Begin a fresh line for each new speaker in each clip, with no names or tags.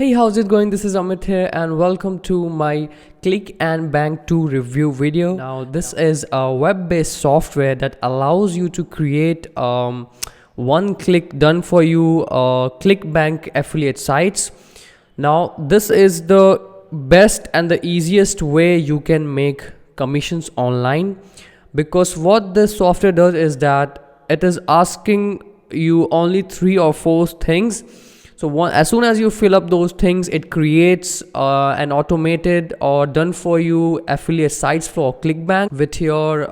Hey, how's it going? This is Amit here and welcome to my Click and Bank 2 review video. Now, this is a web-based software that allows you to create one click done for you ClickBank affiliate sites. Now, this is the best and the easiest way you can make commissions online, because what this software does is that it is asking you only 3 or 4 things. So as soon as you fill up those things, it creates an automated or done for you affiliate sites for ClickBank with your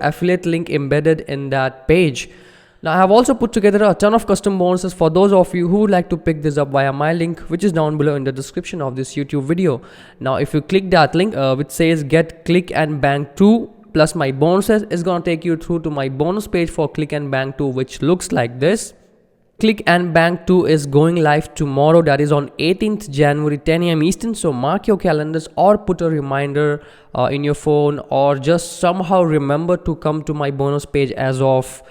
affiliate link embedded in that page. Now I have also put together a ton of custom bonuses for those of you who would like to pick this up via my link, which is down below in the description of this YouTube video. Now if you click that link which says get Click and Bank 2 plus my bonuses, is gonna take you through to my bonus page for Click and Bank 2, which looks like this. Click and Bank 2 is going live tomorrow, that is on 18th January 10 AM Eastern. So mark your calendars or put a reminder in your phone, or just somehow remember to come to my bonus page as of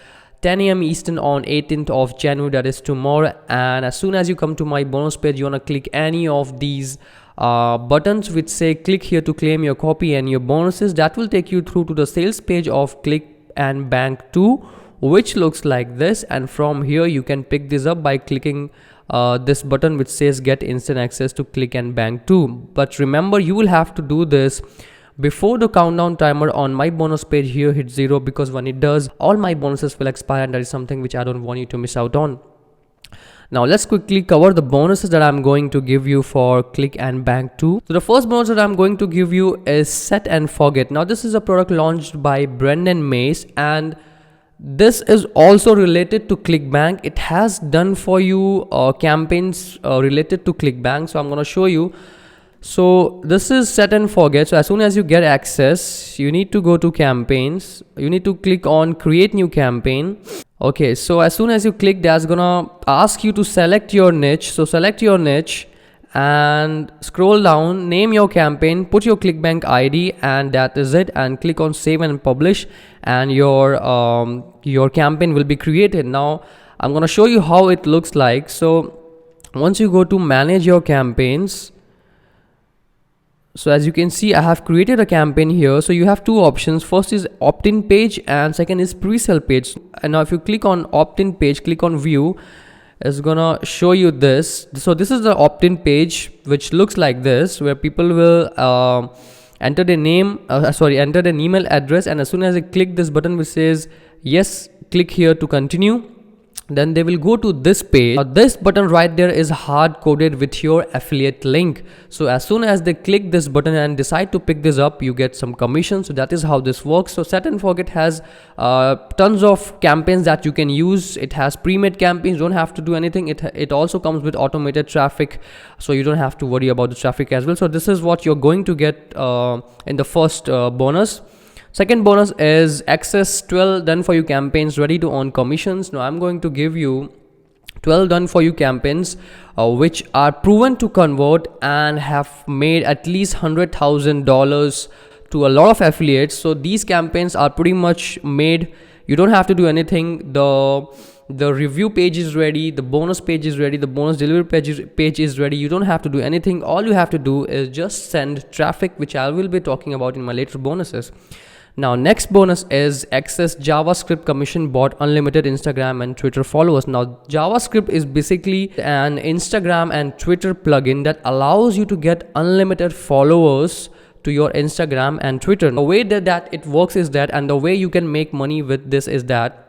10 AM Eastern on 18th of January, that is tomorrow. And as soon as you come to my bonus page, you want to click any of these buttons which say click here to claim your copy and your bonuses. That will take you through to the sales page of Click and Bank 2, which looks like this. And from here you can pick this up by clicking this button which says get instant access to Click and Bank 2. But remember, you will have to do this before the countdown timer on my bonus page here hits 0, because when it does, all my bonuses will expire, and that is something which I don't want you to miss out on. Now let's quickly cover the bonuses that I'm going to give you for Click and Bank 2. So the first bonus that I'm going to give you is Set and Forget. Now this is a product launched by Brendan Mace, and this is also related to ClickBank. It has done for you campaigns related to ClickBank. So I'm going to show you. So this is Set and Forget. So as soon as you get access, you need to go to campaigns. You need to click on create new campaign. Okay, so as soon as you click, that's gonna ask you to select your niche. So select your niche and scroll down, name your campaign, put your ClickBank ID, and that is it. And click on save and publish, and your campaign will be created. Now I'm gonna show you how it looks like. So once you go to manage your campaigns, so as you can see, I have created a campaign here. So you have two options. First is opt-in page and second is pre-sale page. And now if you click on opt-in page, click on view, it's gonna show you this. So this is the opt-in page, which looks like this, where people will enter their name, enter an email address, and as soon as they click this button which says yes, click here to continue, then they will go to this page. Now this button right there is hard coded with your affiliate link. So as soon as they click this button and decide to pick this up, you get some commission. So that is how this works. So Set and Forget has tons of campaigns that you can use. It has pre-made campaigns, don't have to do anything. It also comes with automated traffic, so you don't have to worry about the traffic as well. So this is what you're going to get in the first bonus. Second bonus is access 12 done for you campaigns ready to earn commissions. Now I'm going to give you 12 done for you campaigns which are proven to convert and have made at least $100,000 to a lot of affiliates. So these campaigns are pretty much made. You don't have to do anything. The review page is ready, the bonus page is ready, the bonus delivery page is ready. You don't have to do anything. All you have to do is just send traffic, which I will be talking about in my later bonuses. Now next bonus is access JavaScript commission bot unlimited Instagram and Twitter followers. Now JavaScript is basically an Instagram and Twitter plugin that allows you to get unlimited followers to your Instagram and Twitter. The way that it works is that, and the way you can make money with this is that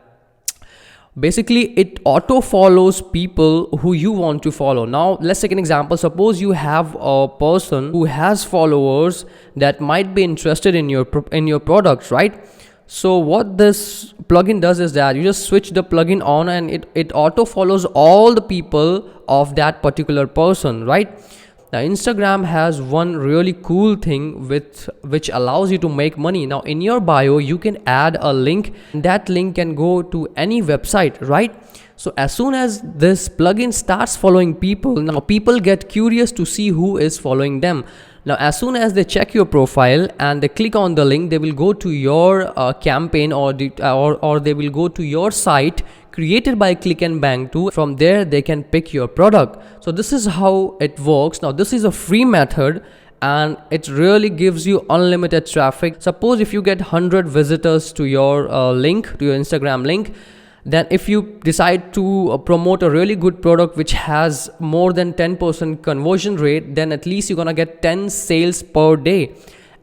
basically it auto follows people who you want to follow. Now let's take an example. Suppose you have a person who has followers that might be interested in your products, right? So what this plugin does is that you just switch the plugin on and it auto follows all the people of that particular person, right? Now Instagram has one really cool thing which allows you to make money. Now in your bio you can add a link, and that link can go to any website, right? So as soon as this plugin starts following people, now people get curious to see who is following them. Now as soon as they check your profile and they click on the link, they will go to your campaign or they will go to your site created by Click and Bank 2. From there they can pick your product. So this is how it works. Now this is a free method and it really gives you unlimited traffic. Suppose if you get 100 visitors to your link, to your Instagram link, then if you decide to promote a really good product which has more than 10% conversion rate, then at least you're gonna get 10 sales per day.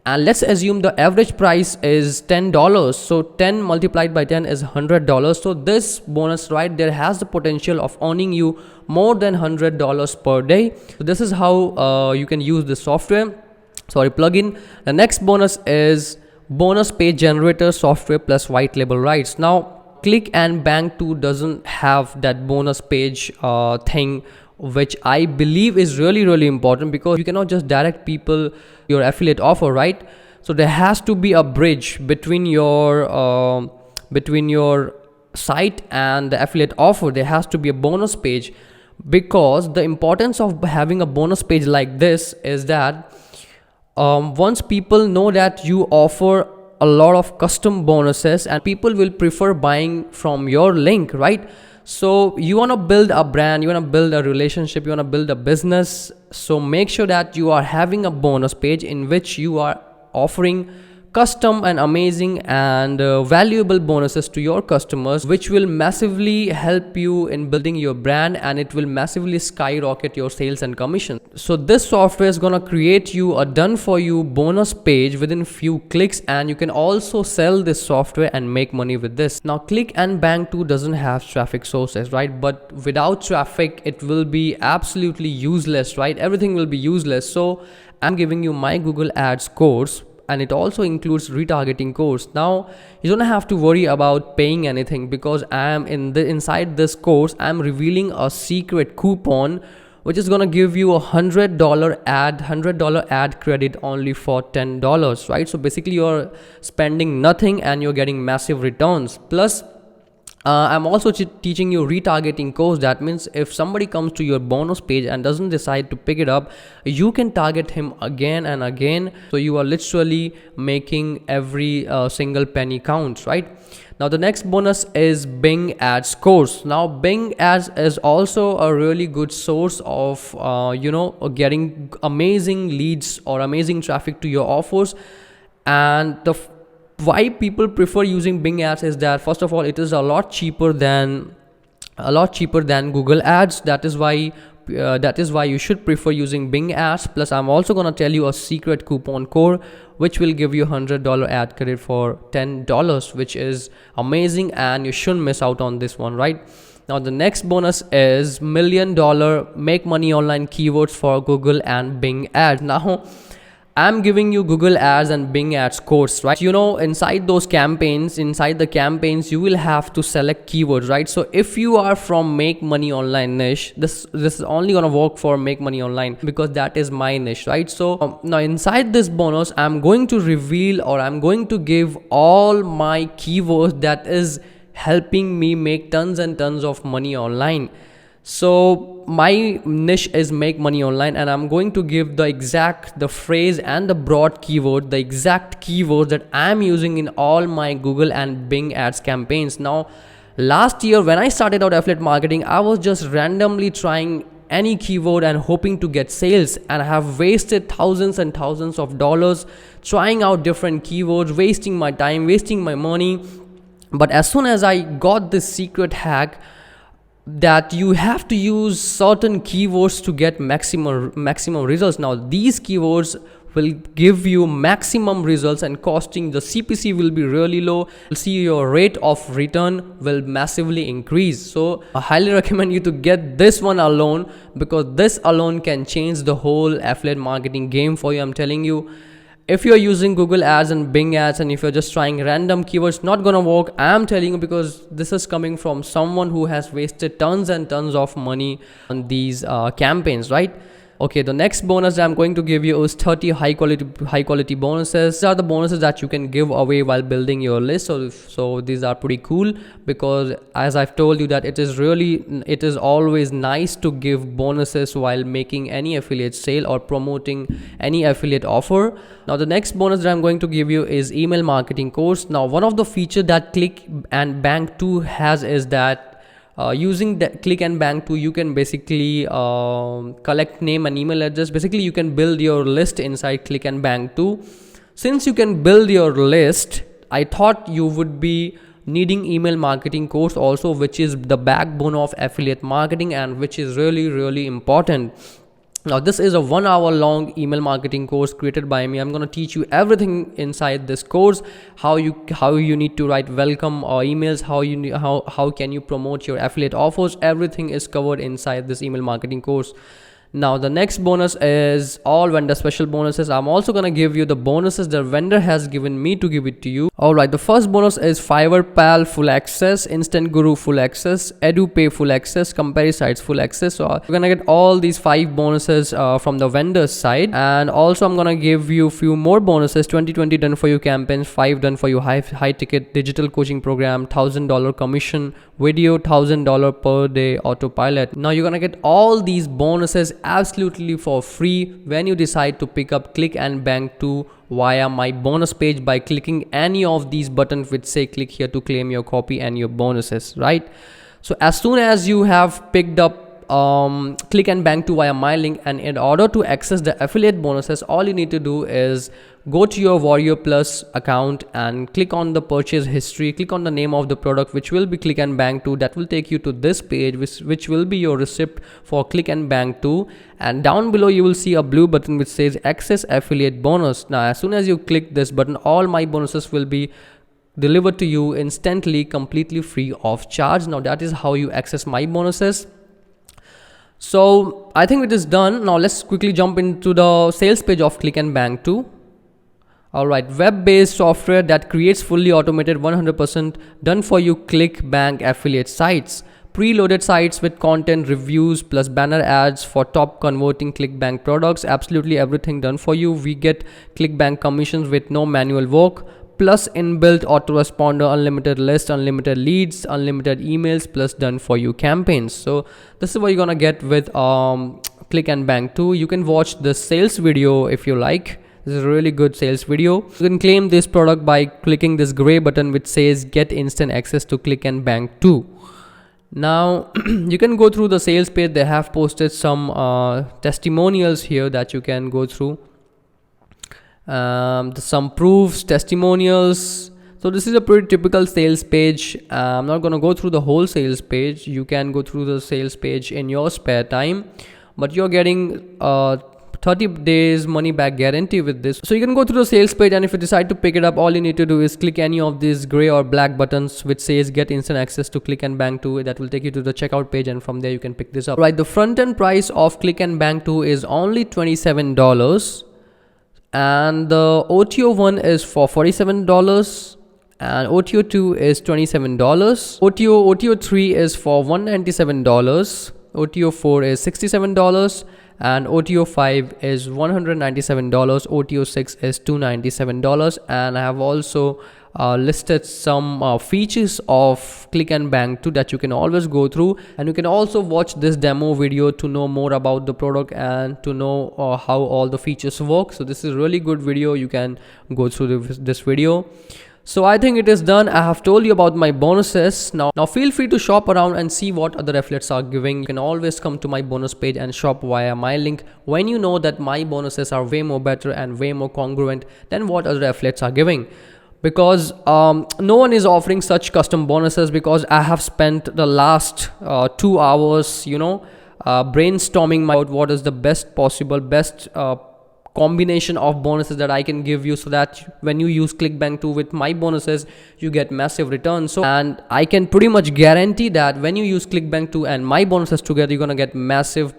And let's assume the average price is $10. So 10 multiplied by 10 is $100. So this bonus right there has the potential of earning you more than $100 per day. So this is how you can use this plugin. The next bonus is bonus page generator software plus white label rights. Now Click and Bank 2 doesn't have that bonus page thing, which I believe is really important, because you cannot just direct people your affiliate offer, right? So there has to be a bridge between your site and the affiliate offer. There has to be a bonus page, because the importance of having a bonus page like this is that once people know that you offer a lot of custom bonuses, and people will prefer buying from your link, right? So you want to build a brand, you want to build a relationship, you want to build a business. So make sure that you are having a bonus page in which you are offering custom and amazing and valuable bonuses to your customers, which will massively help you in building your brand, and it will massively skyrocket your sales and commission. So this software is gonna create you a done for you bonus page within few clicks, and you can also sell this software and make money with this. Now Click and Bank 2 doesn't have traffic sources, right? But without traffic it will be absolutely useless, right? Everything will be useless. So I'm giving you my Google Ads course, and it also includes retargeting course. Now you don't have to worry about paying anything, because I am inside this course I'm revealing a secret coupon which is gonna give you $100 ad credit only for $10, right? So basically you're spending nothing and you're getting massive returns. Plus I'm also teaching you retargeting course. That means if somebody comes to your bonus page and doesn't decide to pick it up, you can target him again and again. So you are literally making every single penny count, right? Now the next bonus is Bing Ads course. Now Bing Ads is also a really good source of getting amazing leads or amazing traffic to your offers. And why people prefer using Bing Ads is that, first of all, it is a lot cheaper than Google Ads. That is why you should prefer using Bing Ads. Plus I'm also gonna tell you a secret coupon code which will give you $100 ad credit for $10, which is amazing, and you shouldn't miss out on this one, right? Now the next bonus is $1 million make money online keywords for Google and Bing Ads. Now I'm giving you Google Ads and Bing Ads course, right? Inside the campaigns, you will have to select keywords, right? So if you are from Make Money Online niche, this is only gonna work for Make Money Online, because that is my niche, right? So now inside this bonus, I'm going to reveal, or I'm going to give all my keywords that is helping me make tons and tons of money online. So my niche is Make Money Online, and I'm going to give the phrase and the broad keyword, the exact keywords that I'm using in all my Google and Bing Ads campaigns. Now last year when I started out affiliate marketing, I was just randomly trying any keyword and hoping to get sales, and I have wasted thousands and thousands of dollars trying out different keywords, wasting my time, wasting my money. But as soon as I got this secret hack that you have to use certain keywords to get maximum results. Now these keywords will give you maximum results, and costing, the CPC will be really low. You'll see your rate of return will massively increase. So I highly recommend you to get this one alone, because this alone can change the whole affiliate marketing game for you. I'm telling you, if you're using Google Ads and Bing Ads, and if you're just trying random keywords, not gonna work. I'm telling you, because this is coming from someone who has wasted tons and tons of money on these campaigns, right? Okay, the next bonus that I'm going to give you is 30 high quality bonuses. These are the bonuses that you can give away while building your list. So these are pretty cool, because as I've told you that it is always nice to give bonuses while making any affiliate sale or promoting any affiliate offer. Now the next bonus that I'm going to give you is email marketing course. Now one of the features that Click and Bank 2 has is that using the Click and Bank 2, you can basically collect name and email address. Basically, you can build your list inside Click and Bank 2. Since you can build your list, I thought you would be needing email marketing course also, which is the backbone of affiliate marketing and which is really important. Now this is a 1 hour long email marketing course created by me. I'm going to teach you everything inside this course, how you need to write welcome emails, how can you promote your affiliate offers. Everything is covered inside this email marketing course. Now the next bonus is all vendor special bonuses. I'm also gonna give you the bonuses the vendor has given me to give it to you. Alright, the first bonus is FiverrPal full access, Instant Guru full access, EduPay full access, Comparisites full access. So you're gonna get all these 5 bonuses from the vendor's side. And also I'm gonna give you few more bonuses. 2020 done for you campaigns, 5 done for you high ticket digital coaching program, $1,000 commission video, $1,000 per day autopilot. Now you're gonna get all these bonuses absolutely for free when you decide to pick up Click and Bank 2 via my bonus page by clicking any of these buttons which say click here to claim your copy and your bonuses, right? So as soon as you have picked up Click and Bank 2 via my link, and in order to access the affiliate bonuses, all you need to do is go to your Warrior Plus account and click on the purchase history, click on the name of the product which will be Click and Bank 2. That will take you to this page which will be your receipt for Click and Bank 2, and down below you will see a blue button which says access affiliate bonus. Now as soon as you click this button, all my bonuses will be delivered to you instantly, completely free of charge. Now that is how you access my bonuses. So I think it is done. Now let's quickly jump into the sales page of Click and Bank 2. Alright, web-based software that creates fully automated 100% done for you Click Bank affiliate sites. Preloaded sites with content, reviews plus banner ads for top converting ClickBank products. Absolutely everything done for you. We get ClickBank commissions with no manual work, plus inbuilt autoresponder, unlimited list, unlimited leads, unlimited emails, plus done for you campaigns. So this is what you're gonna get with Click and Bank 2. You can watch the sales video if you like. This is a really good sales video. You can claim this product by clicking this gray button which says get instant access to Click and Bank 2. Now you can go through the sales page. They have posted some testimonials here that you can go through. Some proofs, testimonials. So this is a pretty typical sales page. I'm not going to go through the whole sales page. You can go through the sales page in your spare time, but you're getting 30 days money back guarantee with this. So you can go through the sales page, and if you decide to pick it up, all you need to do is click any of these gray or black buttons which says get instant access to Click and Bank 2. That will take you to the checkout page, and from there you can pick this up. Right, the front end price of Click and Bank 2 is only $27. And the OTO 1 is for $47, and OTO 2 is $27. OTO 3 is for $197. OTO 4 is $67, and OTO 5 is $197. OTO 6 is $297. And I have also listed some features of Click and Bank 2 that you can always go through, and you can also watch this demo video to know more about the product and to know how all the features work. So this is a really good video. You can go through this video. So I think it is done. I have told you about my bonuses. Now feel free to shop around and see what other affiliates are giving. You can always come to my bonus page and shop via my link when you know that my bonuses are way more better and way more congruent than what other affiliates are giving. Because no one is offering such custom bonuses, because I have spent the last 2 hours brainstorming about what is the best combination of bonuses that I can give you, so that when you use ClickBank 2 with my bonuses, you get massive returns. So, and I can pretty much guarantee that when you use ClickBank 2 and my bonuses together, you're gonna get massive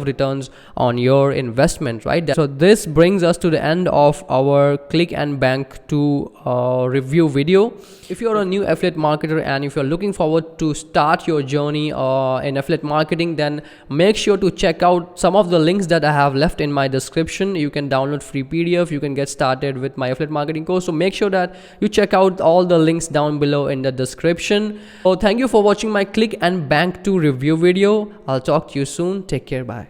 returns on your investment, right? So this brings us to the end of our Click and Bank 2 review video. If you're a new affiliate marketer and if you're looking forward to start your journey in affiliate marketing, then make sure to check out some of the links that I have left in my description. You can download free PDF. You can get started with my affiliate marketing course. So make sure that you check out all the links down below in the description. So thank you for watching my Click and Bank 2 review video. I'll talk to you soon. Take care. Bye.